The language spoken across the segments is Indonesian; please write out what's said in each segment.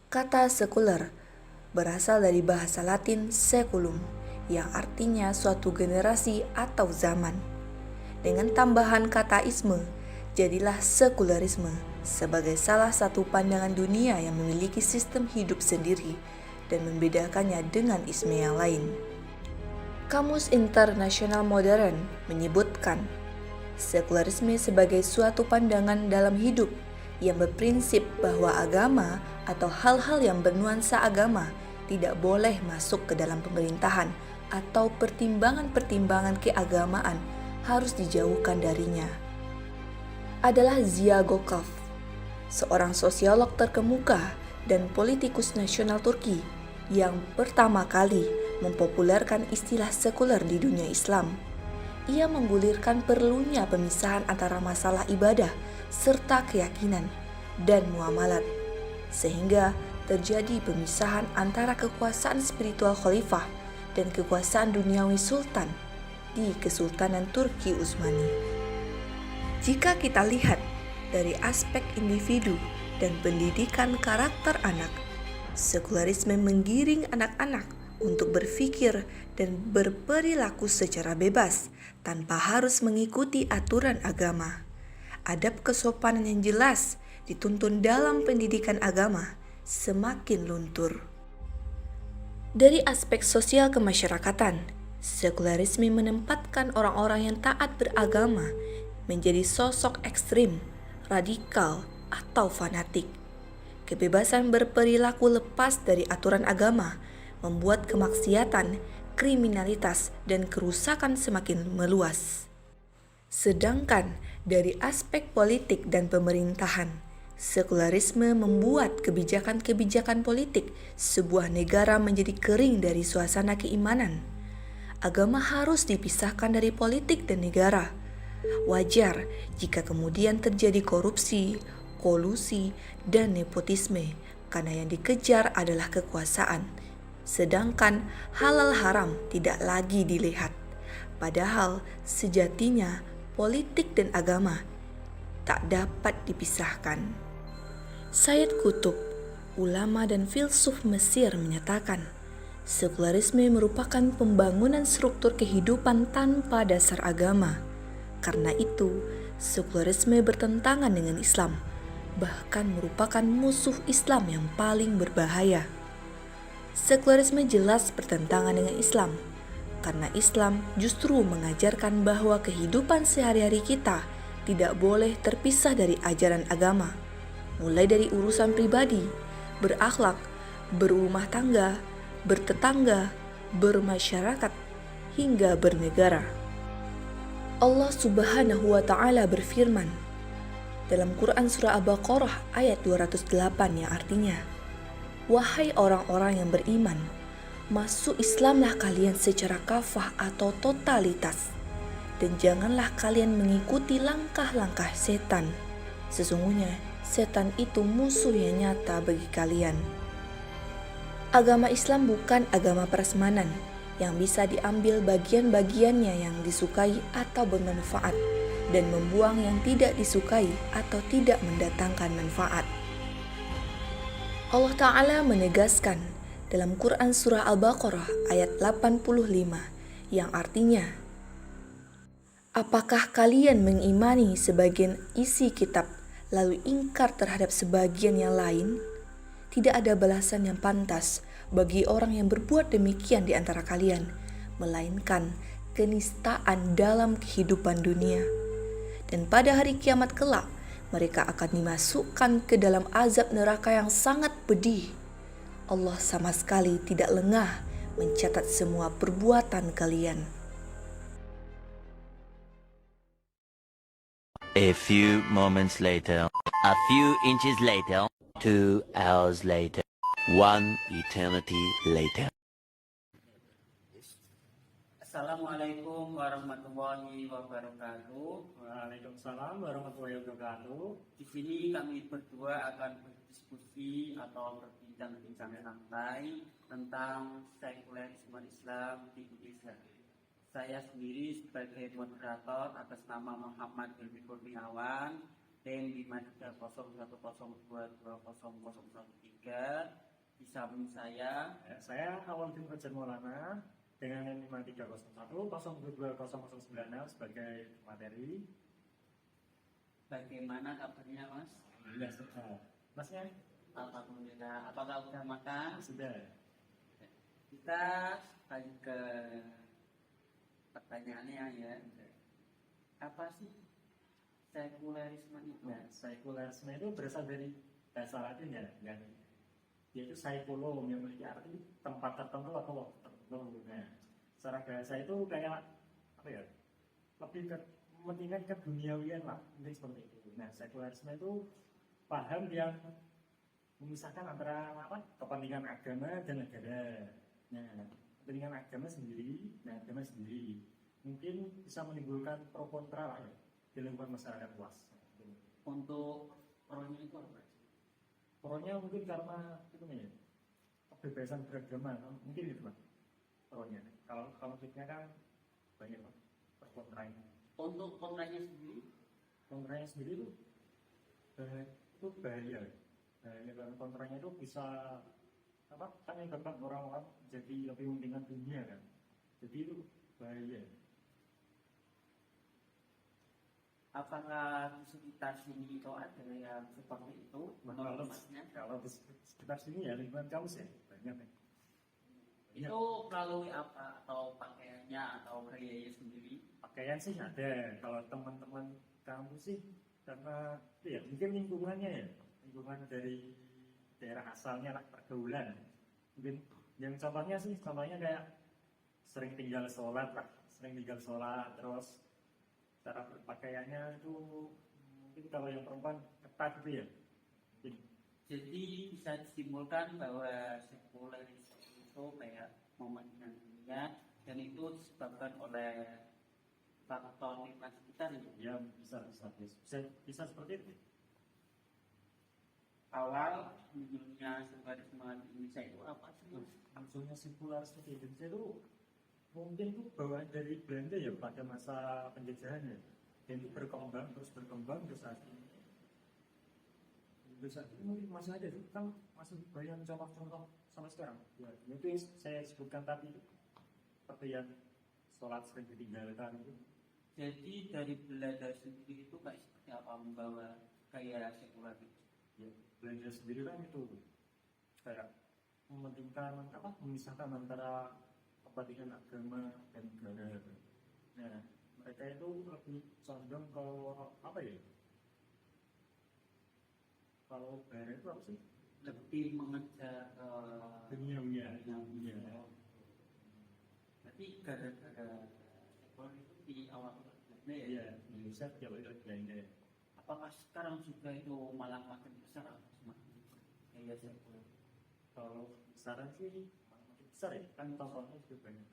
Kata sekuler berasal dari bahasa Latin seculum, yang artinya suatu generasi atau zaman. Dengan tambahan kata isme, jadilah sekularisme sebagai salah satu pandangan dunia yang memiliki sistem hidup sendiri dan membedakannya dengan isme yang lain. Kamus Internasional Modern menyebutkan sekularisme sebagai suatu pandangan dalam hidup yang berprinsip bahwa agama atau hal-hal yang bernuansa agama tidak boleh masuk ke dalam pemerintahan atau pertimbangan-pertimbangan keagamaan harus dijauhkan darinya. Adalah Ziagokov, seorang sosiolog terkemuka dan politikus nasional Turki yang pertama kali mempopulerkan istilah sekuler di dunia Islam. Ia menggulirkan perlunya pemisahan antara masalah ibadah serta keyakinan dan muamalat, sehingga terjadi pemisahan antara kekuasaan spiritual khalifah dan kekuasaan duniawi sultan di Kesultanan Turki Utsmani. Jika kita lihat dari aspek individu dan pendidikan karakter anak, sekularisme menggiring anak-anak untuk berpikir dan berperilaku secara bebas tanpa harus mengikuti aturan agama. Adab kesopanan yang jelas dituntun dalam pendidikan agama semakin luntur. Dari aspek sosial kemasyarakatan, sekularisme menempatkan orang-orang yang taat beragama menjadi sosok ekstrim, radikal, atau fanatik. Kebebasan berperilaku lepas dari aturan agama membuat kemaksiatan, kriminalitas, dan kerusakan semakin meluas. Sedangkan dari aspek politik dan pemerintahan, sekularisme membuat kebijakan-kebijakan politik sebuah negara menjadi kering dari suasana keimanan. Agama harus dipisahkan dari politik dan negara. Wajar jika kemudian terjadi korupsi, kolusi, dan nepotisme karena yang dikejar adalah kekuasaan. Sedangkan halal haram tidak lagi dilihat. Padahal sejatinya politik dan agama tak dapat dipisahkan. Sayyid Qutb, ulama dan filsuf Mesir menyatakan, sekularisme merupakan pembangunan struktur kehidupan tanpa dasar agama. Karena itu, sekularisme bertentangan dengan Islam, bahkan merupakan musuh Islam yang paling berbahaya. Sekularisme jelas bertentangan dengan Islam, karena Islam justru mengajarkan bahwa kehidupan sehari-hari kita tidak boleh terpisah dari ajaran agama, mulai dari urusan pribadi, berakhlak, berumah tangga, bertetangga, bermasyarakat, hingga bernegara. Allah Subhanahu wa Ta'ala berfirman dalam Quran Surah Al-Baqarah ayat 208 yang artinya, "Wahai orang-orang yang beriman, masuk Islamlah kalian secara kafah atau totalitas, dan janganlah kalian mengikuti langkah-langkah setan. Sesungguhnya setan itu musuh yang nyata bagi kalian." Agama Islam bukan agama prasmanan yang bisa diambil bagian-bagiannya yang disukai atau bermanfaat dan membuang yang tidak disukai atau tidak mendatangkan manfaat. Allah Ta'ala menegaskan dalam Quran Surah Al-Baqarah ayat 85 yang artinya, "Apakah kalian mengimani sebagian isi kitab lalu ingkar terhadap sebagian yang lain? Tidak ada balasan yang pantas bagi orang yang berbuat demikian di antara kalian, melainkan kenistaan dalam kehidupan dunia. Dan pada hari kiamat kelak, mereka akan dimasukkan ke dalam azab neraka yang sangat pedih. Allah sama sekali tidak lengah mencatat semua perbuatan kalian." A few moments later, a few inches later, 2 hours later, 1 eternity later. Assalamualaikum warahmatullahi wabarakatuh. Waalaikumsalam warahmatullahi wabarakatuh. Di sini kami berdua akan berdiskusi atau berbincang-bincang santai tentang sekularisme Islam di Indonesia. Saya sendiri sebagai moderator atas nama Muhammad Hilmi Kurniawan tim 53010220013 di samping saya. Ya, saya Awal Din Rojan Maulana dengan NIM 53010220096 sebagai materi. Bagaimana kabarnya Mas? Alhamdulillah sehat. Masnya? Alhamdulillah. Apakah udah makan? Sudah. Kita lanjut ke pertanyaannya ya. Apa sih sekularisme itu? Nah, sekularisme itu berasal dari bahasa Latin ya, yang yaitu saikulum yang memiliki arti tempat tertentu atau waktu tertentu. Nah, secara bahasa itu kayak apa ya? Lebih ke mementingkan keduniawian lah, mungkin seperti itu. Nah, sekularisme itu paham yang memisahkan antara apa? Kepentingan agama dan negara. Nah, kepentingan agama sendiri, mungkin bisa menimbulkan pro kontra lah ya, di lingkungan masyarakat luas. Untuk pronya itu apa? Pronya mungkin karena itu nih kebebasan beragama, mungkin itu Pak. Pronya. Kalau konfliknya kan banyak Pak. Kontranya. Untuk kontranya sendiri, Kontranya sendiri itu bahaya. Bahaya karena kontranya itu bisa apa? Kan yang gampang orang-orang jadi lebih mementingkan dunia kan. Jadi itu bahaya. apakah di sekitar sini itu ada yang seperti itu menurut Masnya? Kalau di sekitar sini ya lingkungan kampus ya banyak nih. Itu melalui apa? Atau pakaiannya atau gayanya sendiri? Pakaian sih ada. Kalau teman-teman kampus sih karena ya mungkin lingkungannya ya, lingkungan dari daerah asalnya lah, pergaulan. Mungkin yang contohnya kayak sering tinggal sholat terus cara berpakaiannya itu mungkin kalau yang perempuan ketat gitu ya. Jadi bisa disimpulkan bahwa sekularisme itu kayak mementingkan dunia dan itu disebabkan oleh faktor lingkungan sekitar ya. Ya bisa seperti itu. Awal munculnya sekularisme di Indonesia itu apa sih Mas? Munculnya sekularisme di Indonesia itu mungkin itu bawaan dari Belanda ya pada masa penjajahan ya. Dan itu berkembang terus saat ini mungkin masih ada sih, kan masih banyak contoh-contoh sampai sekarang. Ya, itu yang saya sebutkan tadi seperti yang sholat sering ditinggalkan itu. Jadi dari Belanda sendiri itu kayak seperti apa membawa gaya sekularisme? Ya, Belanda sendiri kan itu kayak mementingkan apa memisahkan antara kepentingan agama dan negara. Nah, mereka itu lebih condong ke apa ya? Kalau barat itu apa sih? Lebih mengejar Dunia. tapi gara-gara sekularisme itu di awal Belanda ya. Iya, Indonesia tiap hari Belanda. Apakah sekarang juga itu malah makin besar atau semakin gaya sekuler? Kalau sekarang sih makin besar ya, kan contohnya juga banyak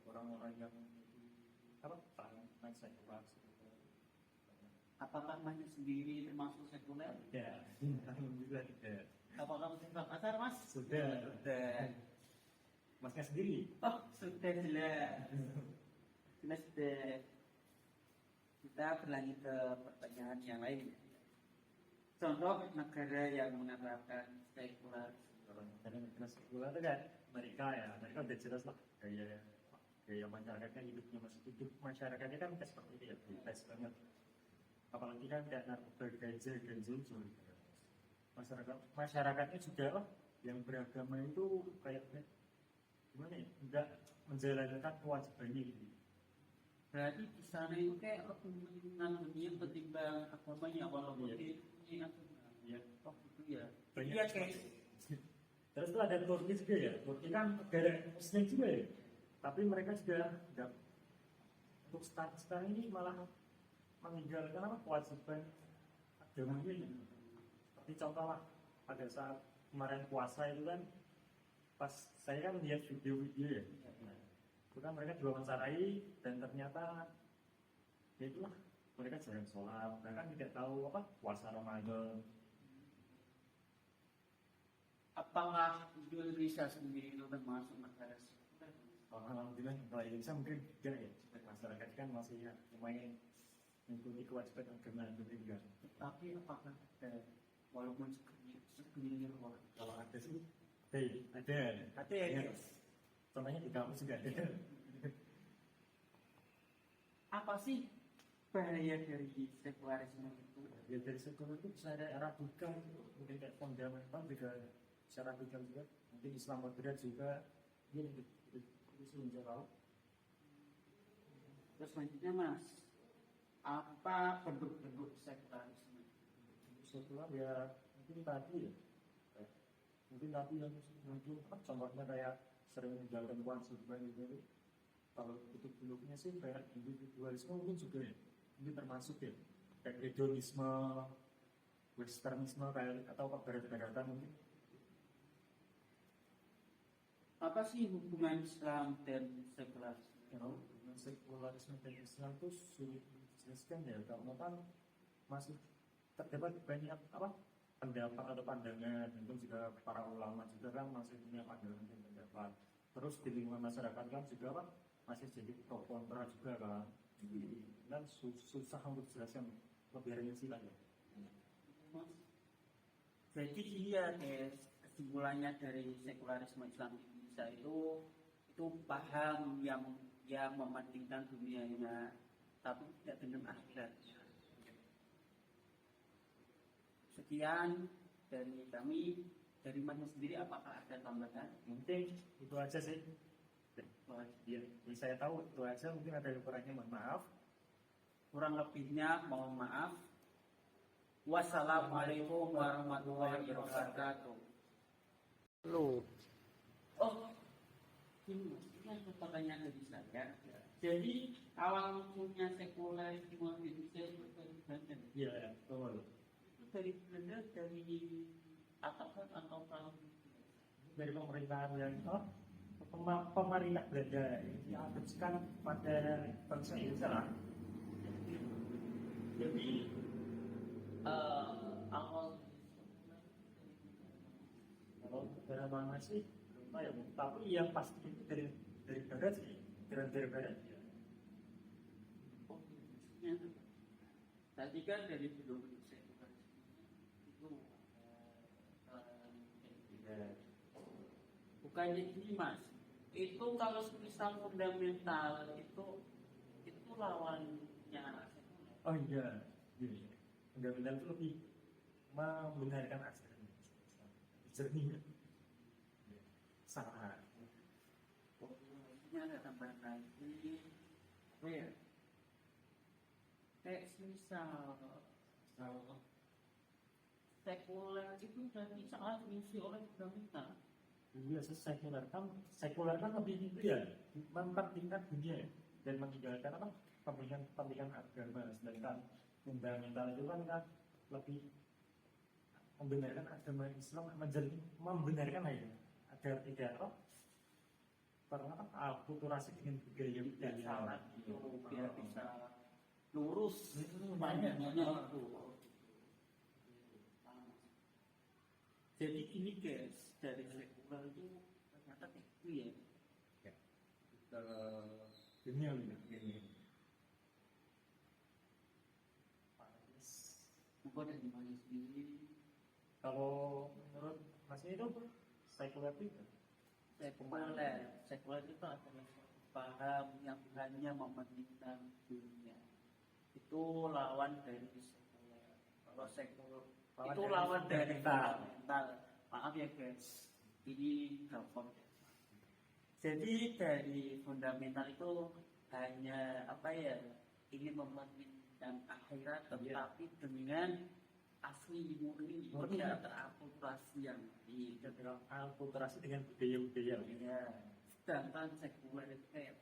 orang-orang yang apa paham sekuler. Apakah Masnya sendiri termasuk sekuler? Ya, alhamdulillah tidak. Apakah Masnya pasar Mas? Sudah. Masnya sendiri? Oh sudah jelas. Jelas sudah. Kita berlanjut ke pertanyaan yang lain. Contoh negara yang menerapkan sekularisme. Negara sekuler itu kan Amerika udah jelas lah gaya masyarakatnya hidup masyarakatnya kan kayak seperti itu ya, bebas banget. Apalagi kan kayak narkoba ganja masyarakatnya juga lah yang beragama itu kayak gimana ya, enggak menjalankan kewajibannya gitu. Berarti di sana itu kayak lebih mengenal dunia ketimbang agamanya walaupun Iya. ini agama. Iya. Oh gitu ya. Banyak. Iya kayak Terus itu ada Turki juga ya, Turki kan negara Muslim juga ya, tapi mereka juga enggak untuk sekarang ini malah meninggalkan apa kewajiban agamanya ini. Seperti contoh lah pada saat kemarin puasa itu kan pas saya kan lihat video-video ya, itu kan mereka diwawancarai dan ternyata ya itulah mereka jarang sholat, bahkan tidak tahu apa puasa Ramadan. apakah Indonesia sendiri itu termasuk negara sekuler? Alhamdulillah kalau Indonesia mungkin tidak ya, masyarakat kan masih ya, lumayan mengikuti kewajiban agama Indonesia. Tapi apakah ada walaupun segelintir orang? Kalau ada sih, hey, ada. Ada ya guys. Contohnya di kampus juga ada. Apa sih bahaya dari sekularisme itu? Ya dari sekolah itu bisa ada radikal, mungkin kayak fundamental juga bisa radikal juga. Mungkin Islam moderat juga. Ini sih tahu. Terus selanjutnya Mas, apa bentuk-bentuk sekularisme? Sekolah ya mungkin tadi ya. Mungkin tadi yang mungkin contohnya kayak sering menjalankan kewajiban gitu. Kalau itu bentuknya sih kayak individualisme mungkin juga ya. Ini termasuk ya. Kayak hedonisme, westernisme kayak atau keberat-beratan mungkin. Apa sih hubungan Islam dan sekularisme? Kalau dengan sekularisme dan Islam itu sulit dijelaskan ya karena kan masih terdapat banyak pendapat atau pandangan, mungkin juga para ulama juga kan masih punya pandangan dan pendapat. Terus di lingkungan masyarakat kan juga masih jadi pro kontra juga kan. Dan susah untuk jelaskan lebih rinci lah ya. Jadi iya guys, kesimpulannya dari sekularisme Islam di Indonesia itu paham yang mementingkan dunianya tapi tidak dengan akhirat. Sekian dari kami, dari Mas sendiri apakah ada tambahan? Mungkin itu aja sih. Ya, yang saya tahu itu aja, mungkin ada kurangnya mohon maaf. Kurang lebihnya mohon maaf. Wassalamualaikum warahmatullahi wabarakatuh. Halo. Oh, ini ada pertanyaan dari saya. Jadi awal munculnya sekularisme di Indonesia itu dari Belanda. Iya, betul. Itu dari Belanda dari atau tahun Dari pemerintahan yang pemerintah Belanda yang diadopsikan pada bangsa Indonesia lah. jadi awal Kalau negara mana sih belum tahu ya, tapi yang pasti itu dari barat sih, dari barat ya. tadi kan dari belum sekularisme itu bukan ini Mas. Itu kalau misal fundamental itu lawannya sekuler. Oh iya, gini. Fundamental itu lebih membenarkan ajaran jernih, salah. Ini ada tambahan lagi. Oh ya. Kayak misal sekuler itu dari saat diisi oleh fundamental. Biasa sekuler kan lebih itu ya, mempertingkat dunia ya, dan meninggalkan pendidikan agama, sedangkan fundamental itu kan lebih membenarkan agama Islam, membenarkan aja agar tidak karena akulturasi dengan budaya Tidak budaya salah itu biar bisa lurus banyak itu. Jadi ini guys dari sekuler itu ternyata itu ya. dunia ini. Mungkin dari mana sendiri Kalau menurut Mas itu sekuler itu sekuler itu adalah paham yang hanya mementingkan dunia. Itu lawan dari sekuler. Kalau sekuler itu lawan dari fundamental. Maaf ya guys, ini telepon. Jadi dari fundamental itu hanya ingin mementingkan akhirat, tetapi dengan asli murni, tidak terakulturasi yang akulturasi dengan budaya-budaya. ya. Sedangkan sekuler itu kayak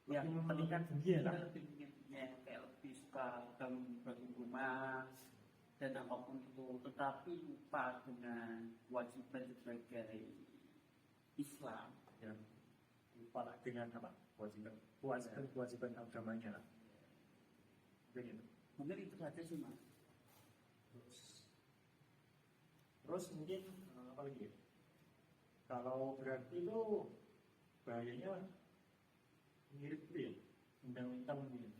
Yang mementingkan dunia lah. kayak lebih suka bangun rumah dan apapun itu, tetapi lupa dengan kewajiban sebagai Islam. Ya, lupa dengan kewajiban agamanya lah. Begitu. Mungkin itu saja sih Mas. Terus mungkin apa lagi? Kalau berarti itu bahayanya mirip itu ya, undang-undang ini.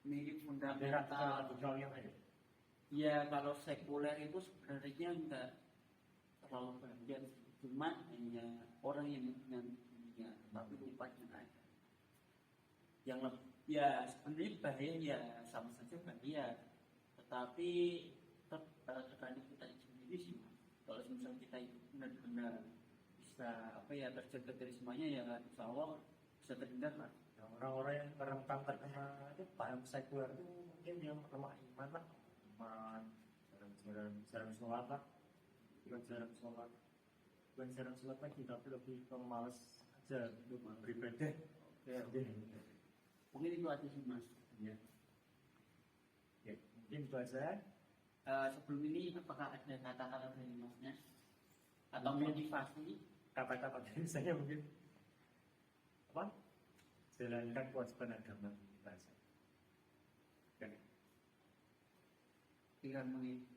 mirip Radikal fundamental. yang lain. Ya kalau sekuler itu sebenarnya enggak terlalu bagian, cuma hanya orang yang dengan dunia, tapi lupanya aja. Yang lebih, ya sebenarnya bahaya ya sama saja bahaya, tetapi terkadang kita sendiri sih, Mas. Kalau misalnya kita itu benar-benar bisa apa ya terjaga dari semuanya ya insya Allah bisa terhindar lah. Yang orang-orang yang rentan terkena itu paham sekuler itu mungkin yang lemah iman lah, iman, jarang sholat lah, bukan jarang sholat, lagi tapi lebih pemalas aja untuk beribadah. Ya, mungkin itu aja sih Mas. Ya. Ya, mungkin itu aja. Sebelum ini apakah ada kata-kata dari Masnya atau Mungkin. motivasi? Kata-kata dari saya mungkin apa? Jalankan kewajiban agama kita saja. Oke. 3 menit.